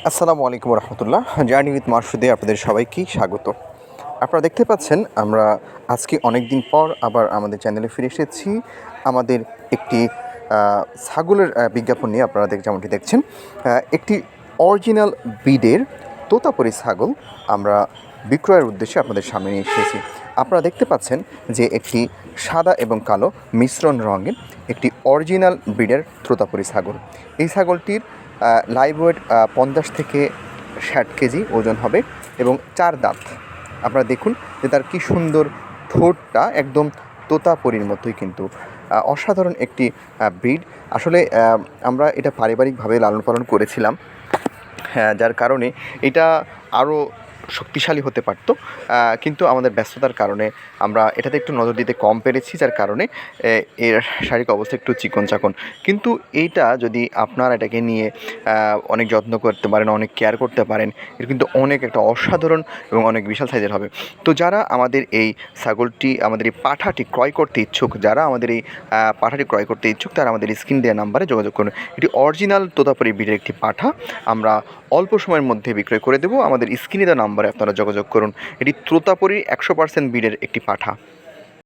আসসালামু আলাইকুম রহমতুল্লাহ। Journey with মারফুদে আপনাদের সবাইকেই স্বাগত। আপনারা দেখতে পাচ্ছেন আমরা আজকে অনেক দিন পর আবার আমাদের চ্যানেলে ফিরে এসেছি আমাদের একটি ছাগলের বিজ্ঞাপন নিয়ে। আপনারা যেমনটি দেখছেন, একটি অরিজিনাল ব্রিডের তোতাপুরি ছাগল আমরা বিক্রয়ের উদ্দেশ্যে আপনাদের সামনে নিয়ে এসেছি। আপনারা দেখতে পাচ্ছেন যে একটি সাদা এবং কালো মিশ্রণ রঙের একটি অরিজিনাল ব্রিডের তোতাপুরি ছাগল। এই ছাগলটির লাইভ ওয়েট 50 থেকে 60 কেজি ওজন হবে এবং 4 দাঁত। আপনারা দেখুন যে তার কী সুন্দর ঠোঁটটা একদম তোতাপুরীর মতোই, কিন্তু অসাধারণ একটি ব্রিড। আসলে আমরা এটা পারিবারিকভাবে লালন পালন করেছিলাম, হ্যাঁ, যার কারণে এটা আরও শক্তিশালী হতে পারত, কিন্তু আমাদের ব্যস্ততার কারণে আমরা এটাতে একটু নজর দিতে কম পেরেছি, যার কারণে এর শারীরিক অবস্থা একটু চিকন চাকন। কিন্তু এইটা যদি আপনারা এটাকে নিয়ে অনেক যত্ন করতে পারেন, অনেক কেয়ার করতে পারেন, এর কিন্তু অনেক একটা অসাধারণ এবং অনেক বিশাল সাইজের হবে। তো যারা আমাদের এই ছাগলটি, আমাদের এই পাঠাটি ক্রয় করতে ইচ্ছুক, যারা আমাদের এই পাঠাটি ক্রয় করতে ইচ্ছুক, তারা আমাদের স্ক্রিন দেওয়া নাম্বারে যোগাযোগ করুন। এটি অরিজিনাল তোতাপুরি ব্রিডের একটি পাঠা আমরা অল্প সময়ের মধ্যে বিক্রয় করে দেবো। আমাদের স্ক্রিনে দেওয়া নাম্বারে আপনারা যোগাযোগ করুন। এটি তোতাপুরি 100% ব্রিডের একটি পাঠা।